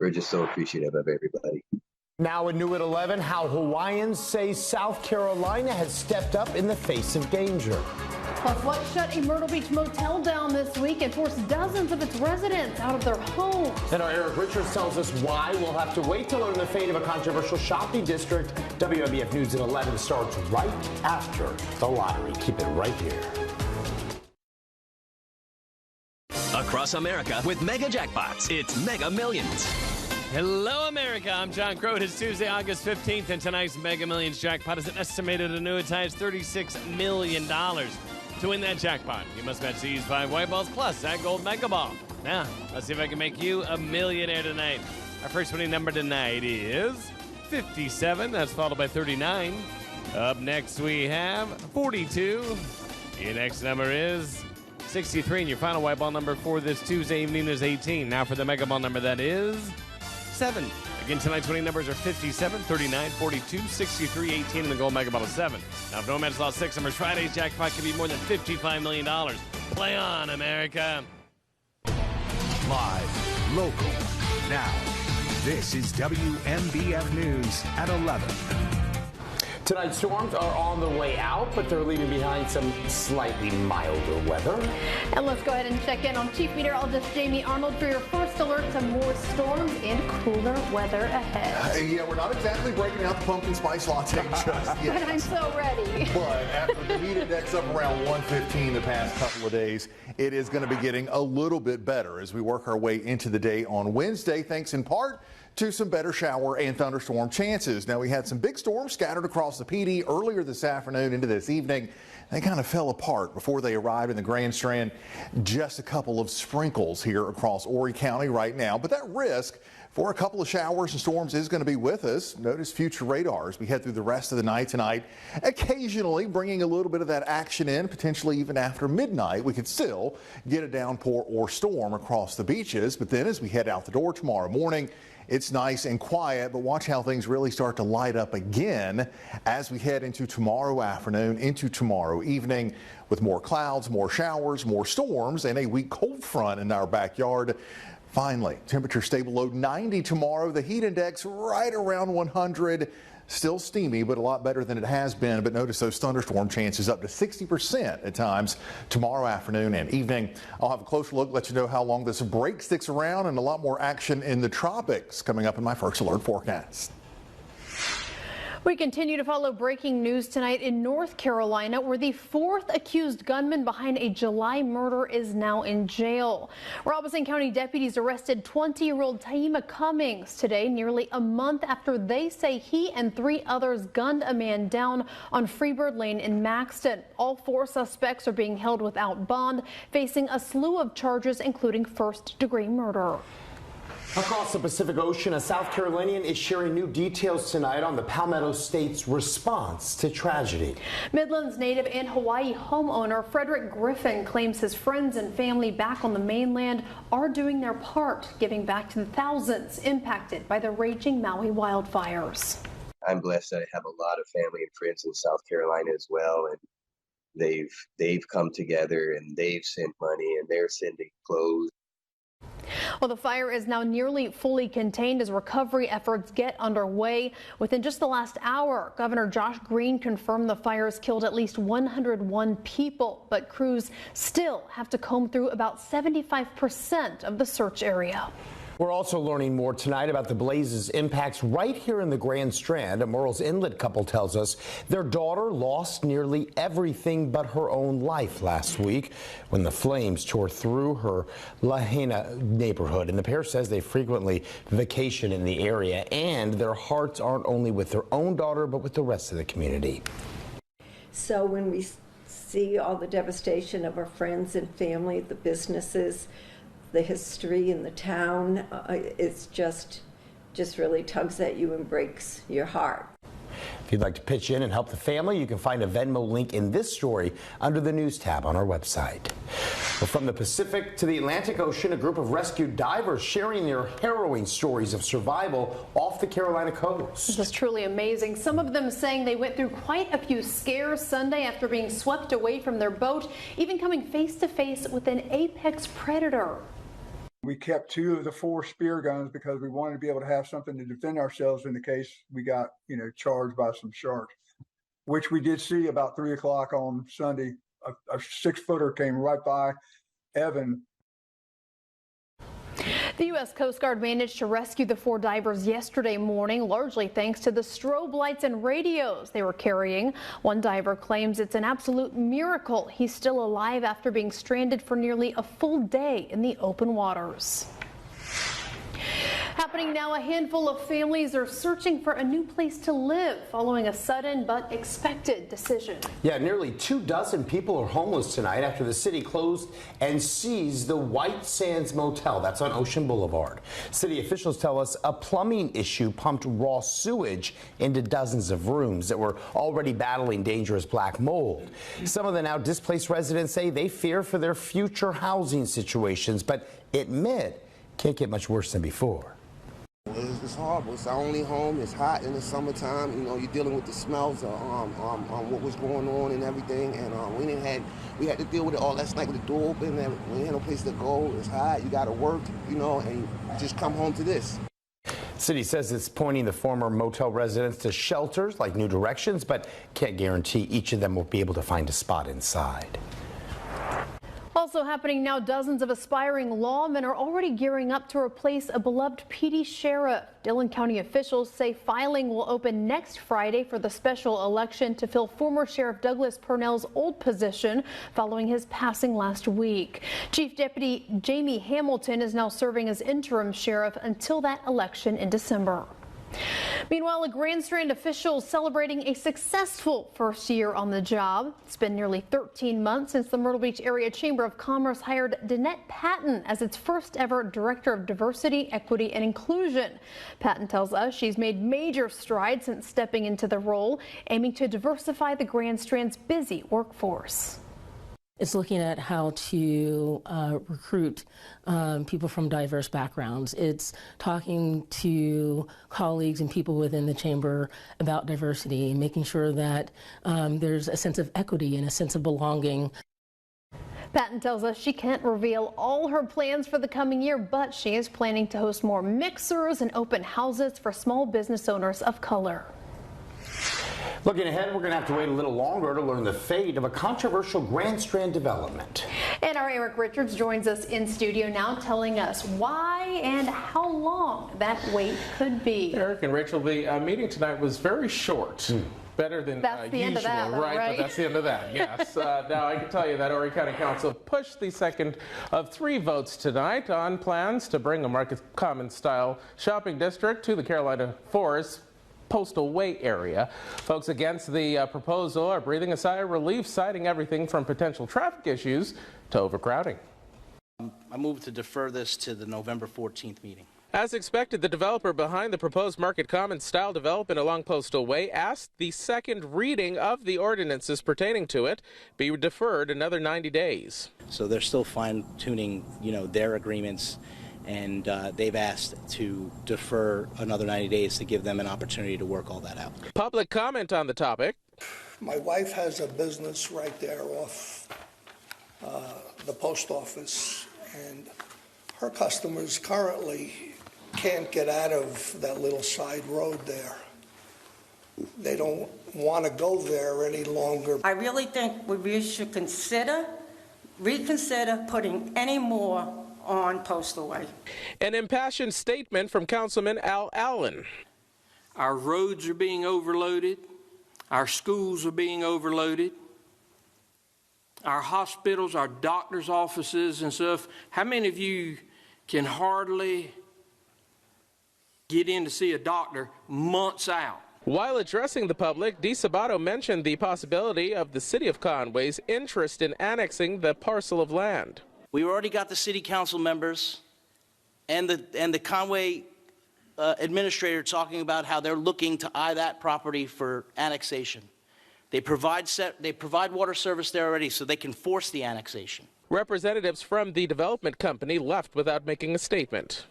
we're just so appreciative of everybody. Now in New at 11, how Hawaiians say South Carolina has stepped up in the face of danger. Plus, what shut a Myrtle Beach motel down this week and forced dozens of its residents out of their homes. And our Eric Richards tells us why we'll have to wait to learn the fate of a controversial shopping district. WMBF News at 11 starts right after the lottery. Keep it right here. Across America with Mega Jackpots, it's Mega Millions. Hello, America. I'm Jon Carter. It's Tuesday, August 15th, and tonight's Mega Millions jackpot is an estimated annuitized $36 million. To win that jackpot, you must match these 5 white balls plus that gold mega ball. Now, let's see if I can make you a millionaire tonight. Our first winning number tonight is 57. That's followed by 39. Up next, we have 42. Your next number is 63, and your final white ball number for this Tuesday evening is 18. Now for the mega ball number, that is 7. Again, tonight's winning numbers are 57, 39, 42, 63, 18, and the gold mega ball is 7. Now, if no man's lost 6 numbers, Friday's jackpot could be more than $55 million. Play on, America. Live, local, now. This is WMBF News at 11. Tonight's storms are on the way out, but they're leaving behind some slightly milder weather. And let's go ahead and check in on Chief Meteorologist Stephen Arnold for your first alert to more storms and cooler weather ahead. Yeah, we're not exactly breaking out the pumpkin spice latte just yet. But I'm so ready. But after the heat index up around 115 the past couple of days, it is going to be getting a little bit better as we work our way into the day on Wednesday, thanks in part to some better shower and thunderstorm chances. Now, we had some big storms scattered across the PD earlier this afternoon into this evening. They kind of fell apart before they arrived in the Grand Strand. Just a couple of sprinkles here across Horry County right now, but that risk for a couple of showers and storms is going to be with us. Notice future radar as we head through the rest of the night tonight, occasionally bringing a little bit of that action in, potentially even after midnight. We could still get a downpour or storm across the beaches, but then as we head out the door tomorrow morning, it's nice and quiet, but watch how things really start to light up again as we head into tomorrow afternoon, into tomorrow evening with more clouds, more showers, more storms, and a weak cold front in our backyard. Finally, temperature stay below 90 tomorrow. The heat index right around 100. Still steamy, but a lot better than it has been. But notice those thunderstorm chances up to 60% at times tomorrow afternoon and evening. I'll have a closer look, let you know how long this break sticks around, and a lot more action in the tropics coming up in my first alert forecast. We continue to follow breaking news tonight in North Carolina, where the 4th accused gunman behind a July murder is now in jail. Robeson County deputies arrested 20-year-old Taima Cummings today, nearly a month after they say he and 3 others gunned a man down on Freebird Lane in Maxton. All 4 suspects are being held without bond, facing a slew of charges, including first-degree murder. Across the Pacific Ocean, a South Carolinian is sharing new details tonight on the Palmetto State's response to tragedy. Midlands native and Hawaii homeowner Frederick Griffin claims his friends and family back on the mainland are doing their part, giving back to the thousands impacted by the raging Maui wildfires. I'm blessed that I have a lot of family and friends in South Carolina as well, and they've come together and they've sent money and they're sending clothes. Well, the fire is now nearly fully contained as recovery efforts get underway. Within just the last hour, Governor Josh Green confirmed the fires killed at least 101 people, but crews still have to comb through about 75% of the search area. We're also learning more tonight about the blaze's impacts right here in the Grand Strand. A Murrells Inlet couple tells us their daughter lost nearly everything but her own life last week when the flames tore through her Lahaina neighborhood. And the pair says they frequently vacation in the area, and their hearts aren't only with their own daughter, but with the rest of the community. So when we see all the devastation of our friends and family, the businesses, the history in the town, it's just really tugs at you and breaks your heart. If you'd like to pitch in and help the family, you can find a Venmo link in this story under the news tab on our website. Well, from the Pacific to the Atlantic Ocean, a group of rescued divers sharing their harrowing stories of survival off the Carolina coast. This is truly amazing. Some of them saying they went through quite a few scares Sunday after being swept away from their boat, even coming face to face with an apex predator. We kept 2 of the 4 spear guns because we wanted to be able to have something to defend ourselves in the case we got, charged by some sharks, which we did see about 3 o'clock on Sunday. A 6-footer came right by Evan. The U.S. Coast Guard managed to rescue the 4 divers yesterday morning, largely thanks to the strobe lights and radios they were carrying. One diver claims it's an absolute miracle he's still alive after being stranded for nearly a full day in the open waters. Happening now, a handful of families are searching for a new place to live following a sudden but expected decision. Yeah, nearly 24 people are homeless tonight after the city closed and seized the White Sands Motel. That's on Ocean Boulevard. City officials tell us a plumbing issue pumped raw sewage into dozens of rooms that were already battling dangerous black mold. Some of the now displaced residents say they fear for their future housing situations, but admit can't get much worse than before. It's horrible. It's our only home. It's hot in the summertime. You're dealing with the smells of what was going on and everything. And we had to deal with it all last night with the door open. And we had no place to go. It's hot. You got to work, and you just come home to this. City says it's pointing the former motel residents to shelters like New Directions, but can't guarantee each of them will be able to find a spot inside. Also happening now, dozens of aspiring lawmen are already gearing up to replace a beloved PD sheriff. Dillon County officials say filing will open next Friday for the special election to fill former Sheriff Douglas Purnell's old position following his passing last week. Chief Deputy Jamie Hamilton is now serving as interim sheriff until that election in December. Meanwhile, a Grand Strand official celebrating a successful first year on the job. It's been nearly 13 months since the Myrtle Beach Area Chamber of Commerce hired Danette Patton as its first ever Director of Diversity, Equity, and Inclusion. Patton tells us she's made major strides since stepping into the role, aiming to diversify the Grand Strand's busy workforce. It's looking at how to recruit people from diverse backgrounds. It's talking to colleagues and people within the chamber about diversity, making sure that there's a sense of equity and a sense of belonging. Patton tells us she can't reveal all her plans for the coming year, but she is planning to host more mixers and open houses for small business owners of color. Looking ahead, we're going to have to wait a little longer to learn the fate of a controversial Grand Strand development. And our Eric Richards joins us in studio now, telling us why and how long that wait could be. Eric and Rachel, the meeting tonight was very short. Better than that's the usual, end of that, right? But that's the end of that, yes. Now, I can tell you that Horry County Council pushed the second of 3 votes tonight on plans to bring a Market Commons style shopping district to the Carolina Forest Postal Way area. Folks against the proposal are breathing a sigh of relief, citing everything from potential traffic issues to overcrowding. I move to defer this to the November 14th meeting. As expected, the developer behind the proposed Market Commons style development along Postal Way asked the second reading of the ordinances pertaining to it be deferred another 90 days. So they're still fine-tuning, their agreements, and they've asked to defer another 90 days to give them an opportunity to work all that out. Public comment on the topic. My wife has a business right there off the post office, and her customers currently can't get out of that little side road there. They don't want to go there any longer. I really think we should reconsider putting any more on Postal Way. An impassioned statement from Councilman Al Allen. Our roads are being overloaded. Our schools are being overloaded. Our hospitals, our doctor's offices and stuff. How many of you can hardly get in to see a doctor months out? While addressing the public, DeSabato mentioned the possibility of the city of Conway's interest in annexing the parcel of land. We already got the city council members and the Conway administrator talking about how they're looking to eye that property for annexation. They provide water service there already, so they can force the annexation. Representatives from the development company left without making a statement.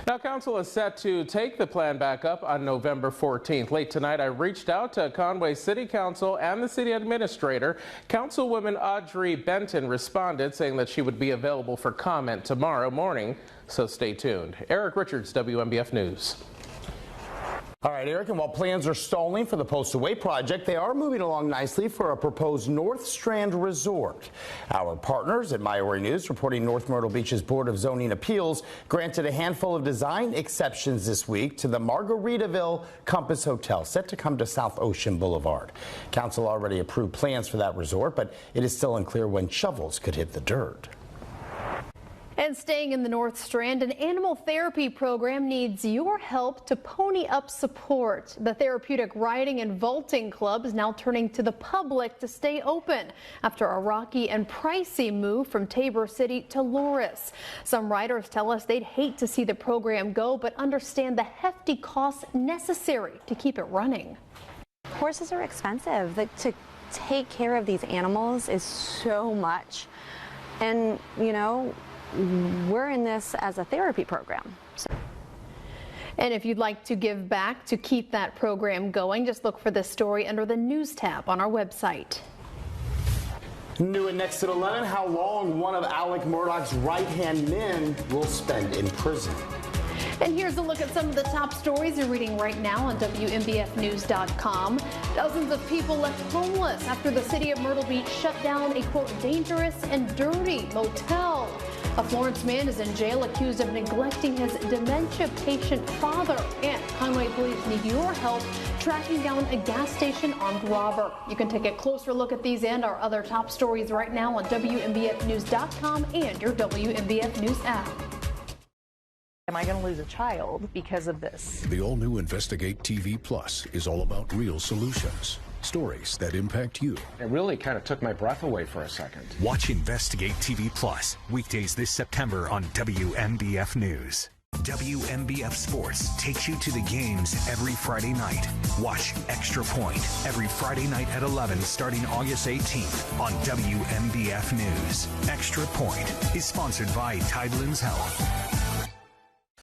Now, council is set to take the plan back up on November 14th. Late tonight, I reached out to Conway City Council and the city administrator. Councilwoman Audrey Benton responded, saying that she would be available for comment tomorrow morning, so stay tuned. Eric Richards, WMBF News. All right, Eric, and while plans are stalling for the Postal Way project, they are moving along nicely for a proposed North Strand resort. Our partners at MyOry News reporting North Myrtle Beach's Board of Zoning Appeals granted a handful of design exceptions this week to the Margaritaville Compass Hotel, set to come to South Ocean Boulevard. Council already approved plans for that resort, but it is still unclear when shovels could hit the dirt. And staying in the North Strand, an animal therapy program needs your help to pony up support. The Therapeutic Riding and Vaulting Club is now turning to the public to stay open after a rocky and pricey move from Tabor City to Loris. Some riders tell us they'd hate to see the program go, but understand the hefty costs necessary to keep it running. Horses are expensive. To take care of these animals is so much. And, you know, we're in this as a therapy program. And if you'd like to give back to keep that program going, just look for this story under the News tab on our website. New at next at 11, how long one of Alec Murdaugh's right-hand men will spend in prison. And here's a look at some of the top stories you're reading right now on WMBFnews.com. Dozens of people left homeless after the city of Myrtle Beach shut down a, quote, dangerous and dirty motel. A Florence man is in jail accused of neglecting his dementia patient father. And Conway police need your help tracking down a gas station armed robber. You can take a closer look at these and our other top stories right now on WMBFnews.com and your WMBF News app. Am I going to lose a child because of this? The all-new Investigate TV Plus is all about real solutions. Stories that impact you. It really kind of took my breath away for a second. Watch Investigate TV Plus weekdays this September on WMBF News. WMBF Sports takes you to the games every Friday night. Watch Extra Point every Friday night at 11 starting August 18th on WMBF News. Extra Point is sponsored by Tidelands Health.